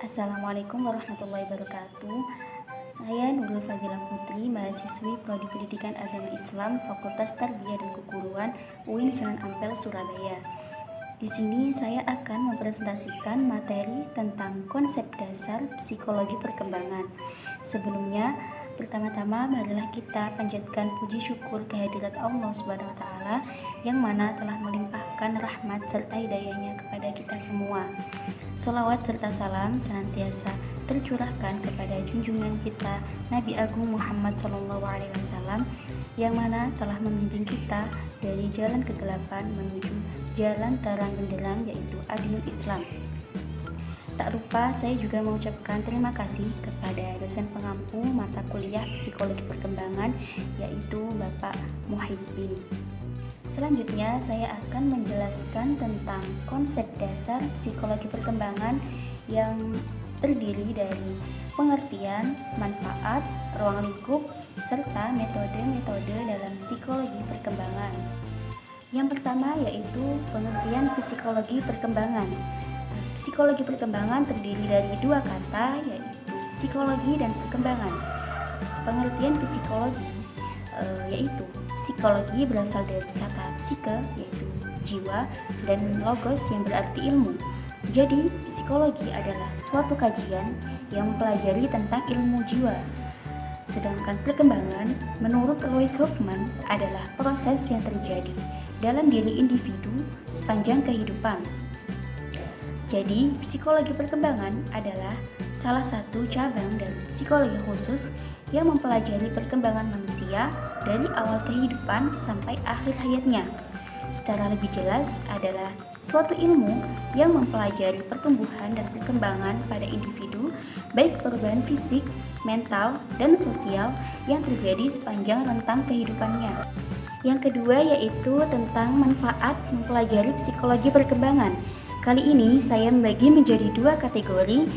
Assalamualaikum warahmatullahi wabarakatuh. Saya Nurul Fadilah Putri, mahasiswi Prodi Pendidikan Agama Islam, Fakultas Tarbiyah dan Keguruan, UIN Sunan Ampel, Surabaya. Di sini saya akan mempresentasikan materi tentang konsep dasar psikologi perkembangan. Sebelumnya, pertama-tama marilah kita panjatkan puji syukur kehadirat Allah Subhanahu wa taala yang mana telah melimpahkan rahmat serta hidayahnya kepada kita semua. Sholawat serta salam senantiasa tercurahkan kepada junjungan kita Nabi Agung Muhammad SAW yang mana telah membimbing kita dari jalan kegelapan menuju jalan terang benderang, yaitu Adil Islam. Tak lupa saya juga mengucapkan terima kasih kepada dosen pengampu mata kuliah Psikologi Perkembangan, yaitu Bapak Muhyiddin. Selanjutnya saya akan menjelaskan tentang konsep dasar psikologi perkembangan yang terdiri dari pengertian, manfaat, ruang lingkup, serta metode-metode dalam psikologi perkembangan. Yang pertama yaitu pengertian psikologi perkembangan. Psikologi perkembangan terdiri dari dua kata, yaitu psikologi dan perkembangan. Pengertian psikologi yaitu psikologi berasal dari kata psike, yaitu jiwa, dan logos yang berarti ilmu. Jadi, psikologi adalah suatu kajian yang mempelajari tentang ilmu jiwa. Sedangkan perkembangan, menurut Louis Hoffman, adalah proses yang terjadi dalam diri individu sepanjang kehidupan. Jadi, psikologi perkembangan adalah salah satu cabang dari psikologi khusus yang mempelajari perkembangan manusia dari awal kehidupan sampai akhir hayatnya. Secara lebih jelas adalah suatu ilmu yang mempelajari pertumbuhan dan perkembangan pada individu, baik perubahan fisik, mental, dan sosial yang terjadi sepanjang rentang kehidupannya. Yang kedua yaitu tentang manfaat mempelajari psikologi perkembangan. Kali ini saya membagi menjadi dua kategori,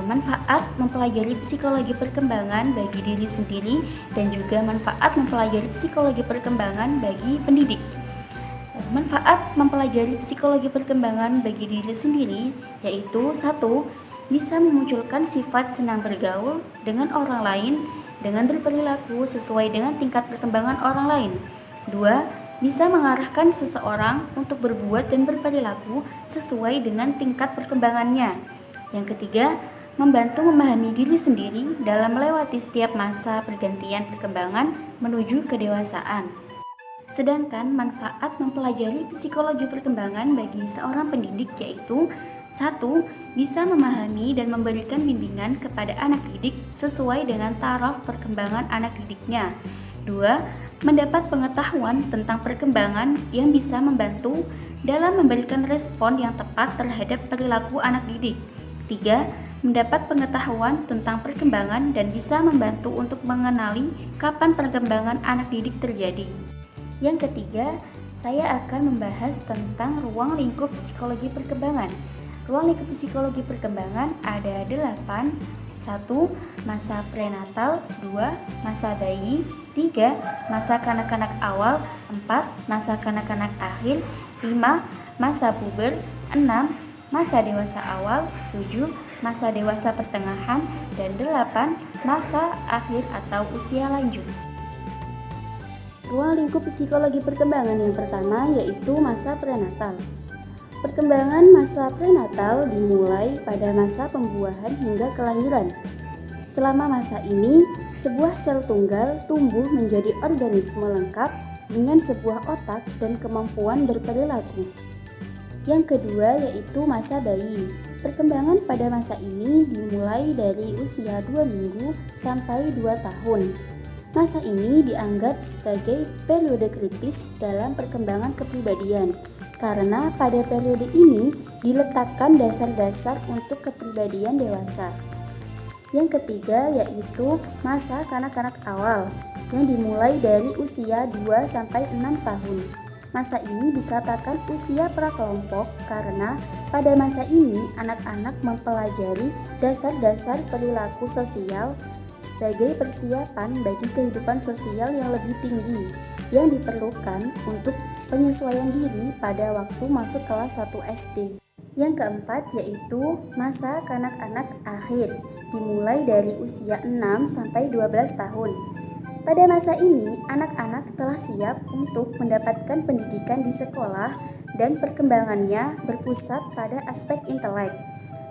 manfaat mempelajari psikologi perkembangan bagi diri sendiri dan juga manfaat mempelajari psikologi perkembangan bagi pendidik. Manfaat mempelajari psikologi perkembangan bagi diri sendiri yaitu: 1. Bisa memunculkan sifat senang bergaul dengan orang lain dengan berperilaku sesuai dengan tingkat perkembangan orang lain. 2. Bisa mengarahkan seseorang untuk berbuat dan berperilaku sesuai dengan tingkat perkembangannya. Yang ketiga, membantu memahami diri sendiri dalam melewati setiap masa pergantian perkembangan menuju kedewasaan. Sedangkan manfaat mempelajari psikologi perkembangan bagi seorang pendidik yaitu: 1. Bisa memahami dan memberikan bimbingan kepada anak didik sesuai dengan taraf perkembangan anak didiknya. 2. Mendapat pengetahuan tentang perkembangan yang bisa membantu dalam memberikan respon yang tepat terhadap perilaku anak didik. 3. Mendapat pengetahuan tentang perkembangan dan bisa membantu untuk mengenali kapan perkembangan anak didik terjadi. Yang ketiga, saya akan membahas tentang ruang lingkup psikologi perkembangan. Ruang lingkup psikologi perkembangan ada 8. 1. Masa prenatal. 2. Masa bayi. 3. Masa kanak-kanak awal. 4. Masa kanak-kanak akhir. 5. Masa puber. 6. Masa dewasa awal. 7. Masa dewasa pertengahan. Dan 8. Masa akhir atau usia lanjut. Ruang lingkup psikologi perkembangan yang pertama yaitu masa prenatal. Perkembangan masa prenatal dimulai pada masa pembuahan hingga kelahiran. Selama masa ini, sebuah sel tunggal tumbuh menjadi organisme lengkap dengan sebuah otak dan kemampuan berperilaku. Yang kedua yaitu masa bayi. Perkembangan pada masa ini dimulai dari usia 2 minggu sampai 2 tahun. Masa ini dianggap sebagai periode kritis dalam perkembangan kepribadian, karena pada periode ini diletakkan dasar-dasar untuk kepribadian dewasa. Yang ketiga yaitu masa kanak-kanak awal yang dimulai dari usia 2-6 tahun. Masa ini dikatakan usia prakelompok karena pada masa ini anak-anak mempelajari dasar-dasar perilaku sosial sebagai persiapan bagi kehidupan sosial yang lebih tinggi yang diperlukan untuk penyesuaian diri pada waktu masuk kelas 1 SD. Yang keempat yaitu masa kanak-kanak akhir, dimulai dari usia 6 sampai 12 tahun. Pada masa ini, anak-anak telah siap untuk mendapatkan pendidikan di sekolah dan perkembangannya berpusat pada aspek intelek.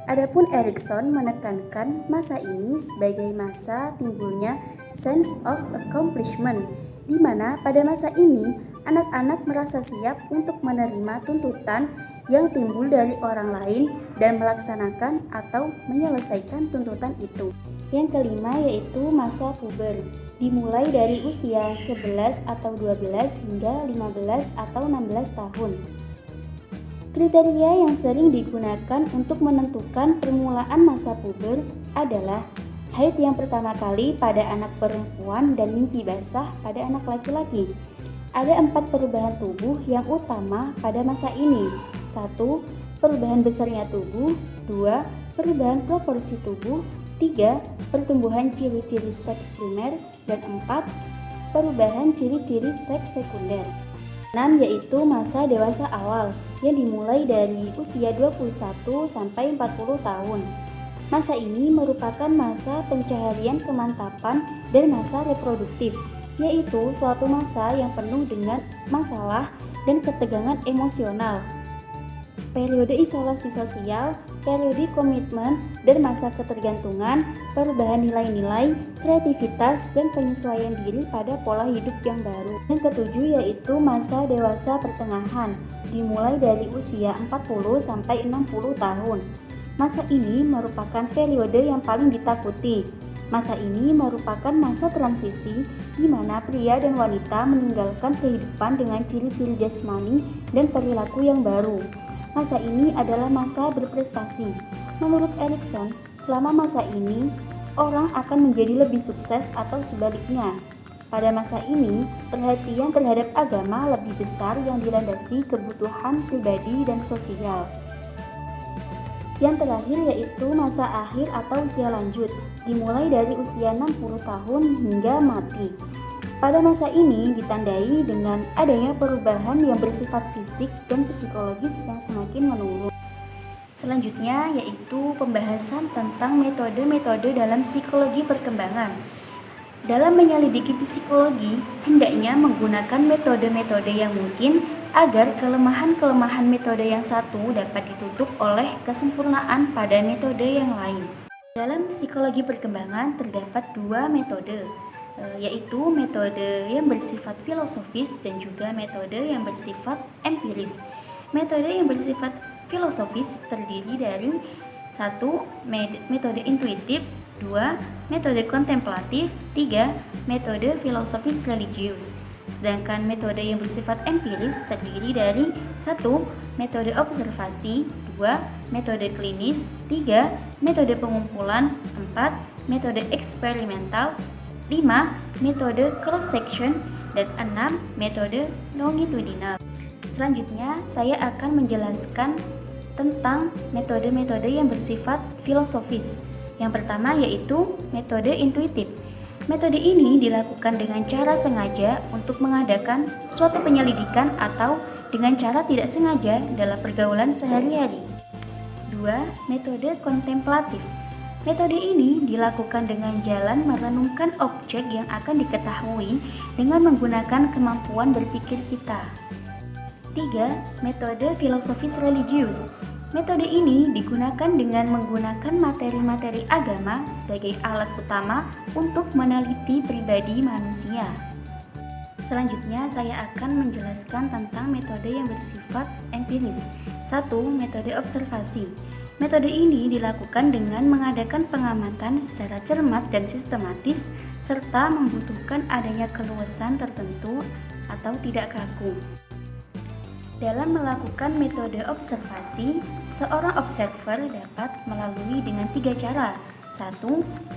Adapun Erikson menekankan masa ini sebagai masa timbulnya sense of accomplishment, di mana pada masa ini anak-anak merasa siap untuk menerima tuntutan yang timbul dari orang lain dan melaksanakan atau menyelesaikan tuntutan itu. Yang kelima yaitu masa puber, dimulai dari usia 11 atau 12 hingga 15 atau 16 tahun. Kriteria yang sering digunakan untuk menentukan permulaan masa puber adalah haid yang pertama kali pada anak perempuan dan mimpi basah pada anak laki-laki. Ada 4 perubahan tubuh yang utama pada masa ini. 1. Perubahan besarnya tubuh. 2. Perubahan proporsi tubuh. 3. Pertumbuhan ciri-ciri seks primer. Dan 4. Perubahan ciri-ciri seks sekunder. 6 yaitu masa dewasa awal yang dimulai dari usia 21 sampai 40 tahun. Masa ini merupakan masa pencaharian kemantapan dan masa reproduktif, yaitu suatu masa yang penuh dengan masalah dan ketegangan emosional. Periode isolasi sosial, periode komitmen, dan masa ketergantungan, perubahan nilai-nilai, kreativitas, dan penyesuaian diri pada pola hidup yang baru. Yang ketujuh yaitu masa dewasa pertengahan, dimulai dari usia 40 sampai 60 tahun. Masa ini merupakan periode yang paling ditakuti. Masa ini merupakan masa transisi di mana pria dan wanita meninggalkan kehidupan dengan ciri-ciri jasmani dan perilaku yang baru. Masa ini adalah masa berprestasi. Menurut Erikson, selama masa ini, orang akan menjadi lebih sukses atau sebaliknya. Pada masa ini, perhatian terhadap agama lebih besar yang dilandasi kebutuhan pribadi dan sosial. Yang terakhir yaitu masa akhir atau usia lanjut, dimulai dari usia 60 tahun hingga mati. Pada masa ini ditandai dengan adanya perubahan yang bersifat fisik dan psikologis yang semakin menurun. Selanjutnya yaitu pembahasan tentang metode-metode dalam psikologi perkembangan. Dalam menyelidiki psikologi, hendaknya menggunakan metode-metode yang mungkin agar kelemahan-kelemahan metode yang satu dapat ditutup oleh kesempurnaan pada metode yang lain. Dalam psikologi perkembangan terdapat 2 metode, yaitu metode yang bersifat filosofis dan juga metode yang bersifat empiris. Metode yang bersifat filosofis terdiri dari 1. Metode intuitif, 2. Metode kontemplatif, 3. Metode filosofis religius. Sedangkan metode yang bersifat empiris terdiri dari 1. Metode observasi, 2. Metode klinis, 3. Metode pengumpulan, 4. Metode eksperimental, 5. Metode cross-section, dan 6. Metode longitudinal. Selanjutnya, saya akan menjelaskan tentang metode-metode yang bersifat filosofis. Yang pertama yaitu metode intuitif. Metode ini dilakukan dengan cara sengaja untuk mengadakan suatu penyelidikan atau dengan cara tidak sengaja dalam pergaulan sehari-hari. 2. Metode kontemplatif. Metode ini dilakukan dengan jalan merenungkan objek yang akan diketahui dengan menggunakan kemampuan berpikir kita. 3. Metode filosofis religius. Metode ini digunakan dengan menggunakan materi-materi agama sebagai alat utama untuk meneliti pribadi manusia. Selanjutnya saya akan menjelaskan tentang metode yang bersifat empiris. 1. Metode observasi. Metode ini dilakukan dengan mengadakan pengamatan secara cermat dan sistematis serta membutuhkan adanya keluasan tertentu atau tidak kaku. Dalam melakukan metode observasi, seorang observer dapat melalui dengan 3 cara. 1.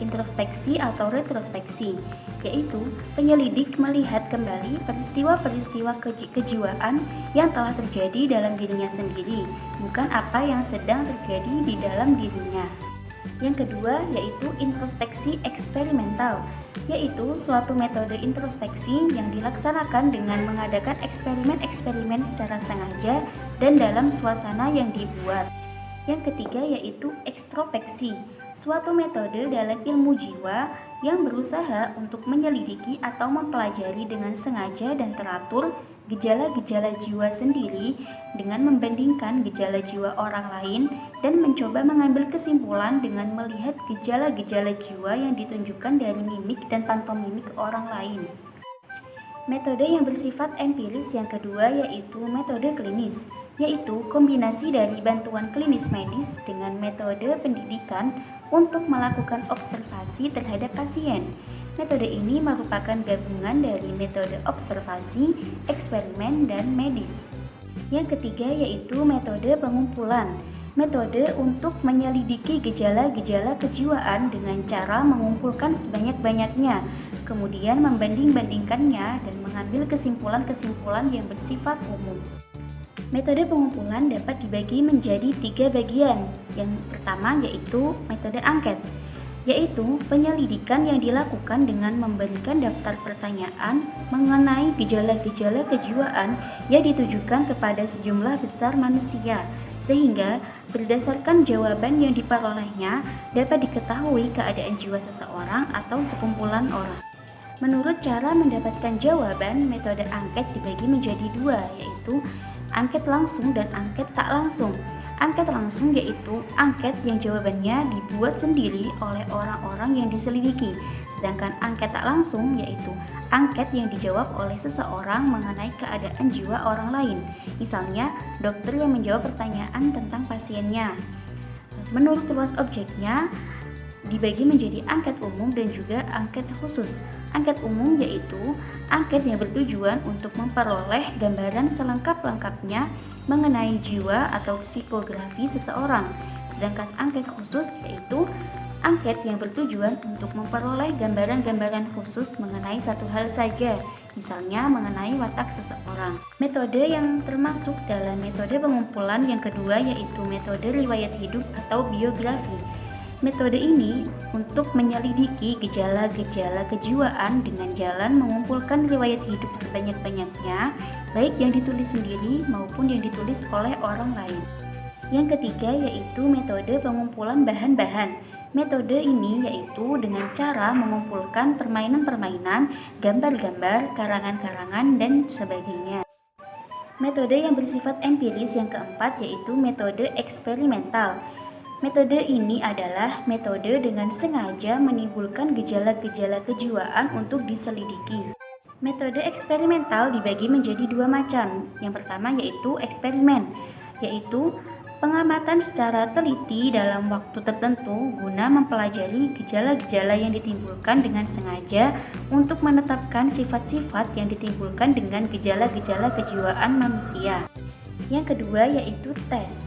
Introspeksi atau retrospeksi, yaitu penyelidik melihat kembali peristiwa-peristiwa kejiwaan yang telah terjadi dalam dirinya sendiri, bukan apa yang sedang terjadi di dalam dirinya. Yang kedua yaitu introspeksi eksperimental, yaitu suatu metode introspeksi yang dilaksanakan dengan mengadakan eksperimen-eksperimen secara sengaja dan dalam suasana yang dibuat. Yang ketiga yaitu ekstrospeksi, suatu metode dalam ilmu jiwa yang berusaha untuk menyelidiki atau mempelajari dengan sengaja dan teratur gejala-gejala jiwa sendiri dengan membandingkan gejala jiwa orang lain dan mencoba mengambil kesimpulan dengan melihat gejala-gejala jiwa yang ditunjukkan dari mimik dan pantomimik orang lain. Metode yang bersifat empiris yang kedua yaitu metode klinis, yaitu kombinasi dari bantuan klinis medis dengan metode pendidikan untuk melakukan observasi terhadap pasien. Metode ini merupakan gabungan dari metode observasi, eksperimen, dan medis. Yang ketiga yaitu metode pengumpulan, metode untuk menyelidiki gejala-gejala kejiwaan dengan cara mengumpulkan sebanyak-banyaknya, kemudian membanding-bandingkannya dan mengambil kesimpulan-kesimpulan yang bersifat umum. Metode pengumpulan dapat dibagi menjadi 3 bagian. Yang pertama yaitu metode angket, yaitu penyelidikan yang dilakukan dengan memberikan daftar pertanyaan mengenai gejala-gejala kejiwaan yang ditujukan kepada sejumlah besar manusia, sehingga berdasarkan jawaban yang diperolehnya dapat diketahui keadaan jiwa seseorang atau sekumpulan orang. Menurut cara mendapatkan jawaban, metode angket dibagi menjadi 2, yaitu angket langsung dan angket tak langsung. Angket langsung yaitu angket yang jawabannya dibuat sendiri oleh orang-orang yang diselidiki, sedangkan angket tak langsung yaitu angket yang dijawab oleh seseorang mengenai keadaan jiwa orang lain. Misalnya, dokter yang menjawab pertanyaan tentang pasiennya. Menurut luas objeknya, dibagi menjadi angket umum dan juga angket khusus. Angket umum yaitu angket yang bertujuan untuk memperoleh gambaran selengkap-lengkapnya mengenai jiwa atau psikografi seseorang. Sedangkan angket khusus yaitu angket yang bertujuan untuk memperoleh gambaran-gambaran khusus mengenai satu hal saja, misalnya mengenai watak seseorang. Metode yang termasuk dalam metode pengumpulan yang kedua yaitu metode riwayat hidup atau biografi. Metode ini untuk menyelidiki gejala-gejala kejiwaan dengan jalan mengumpulkan riwayat hidup sebanyak-banyaknya, baik yang ditulis sendiri maupun yang ditulis oleh orang lain. Yang ketiga yaitu metode pengumpulan bahan-bahan. Metode ini yaitu dengan cara mengumpulkan permainan-permainan, gambar-gambar, karangan-karangan, dan sebagainya. Metode yang bersifat empiris yang keempat yaitu metode eksperimental. Metode ini adalah metode dengan sengaja menimbulkan gejala-gejala kejiwaan untuk diselidiki. Metode eksperimental dibagi menjadi 2 macam. Yang pertama yaitu eksperimen, yaitu pengamatan secara teliti dalam waktu tertentu guna mempelajari gejala-gejala yang ditimbulkan dengan sengaja untuk menetapkan sifat-sifat yang ditimbulkan dengan gejala-gejala kejiwaan manusia. Yang kedua yaitu tes.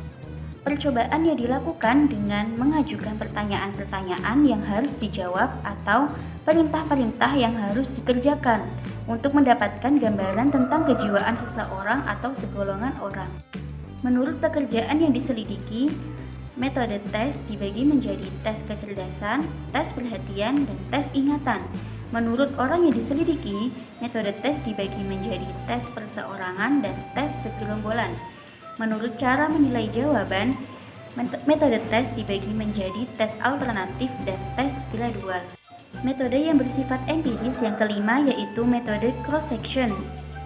Percobaan yang dilakukan dengan mengajukan pertanyaan-pertanyaan yang harus dijawab atau perintah-perintah yang harus dikerjakan untuk mendapatkan gambaran tentang kejiwaan seseorang atau segolongan orang. Menurut pekerjaan yang diselidiki, metode tes dibagi menjadi tes kecerdasan, tes perhatian, dan tes ingatan. Menurut orang yang diselidiki, metode tes dibagi menjadi tes perseorangan dan tes segerombolan. Menurut cara menilai jawaban, metode tes dibagi menjadi tes alternatif dan tes gradual. Metode yang bersifat empiris yang kelima yaitu metode cross-section,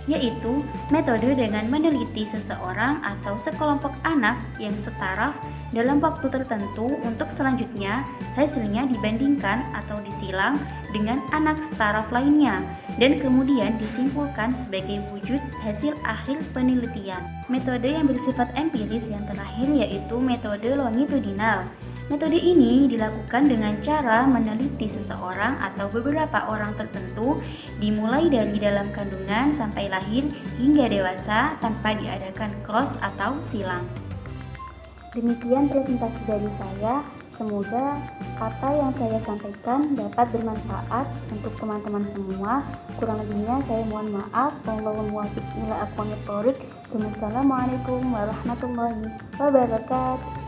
yaitu metode dengan meneliti seseorang atau sekelompok anak yang setaraf dalam waktu tertentu untuk selanjutnya hasilnya dibandingkan atau disilang dengan anak setaraf lainnya dan kemudian disimpulkan sebagai wujud hasil akhir penelitian. Metode yang bersifat empiris yang terakhir yaitu metode longitudinal. Metode ini dilakukan dengan cara meneliti seseorang atau beberapa orang tertentu dimulai dari dalam kandungan sampai lahir hingga dewasa tanpa diadakan cross atau silang. Demikian presentasi dari saya. Semoga apa yang saya sampaikan dapat bermanfaat untuk teman-teman semua. Kurang lebihnya saya mohon maaf. Wallahul muwaffiq ila aqwamit thoriq. Wassalamualaikum warahmatullahi wabarakatuh.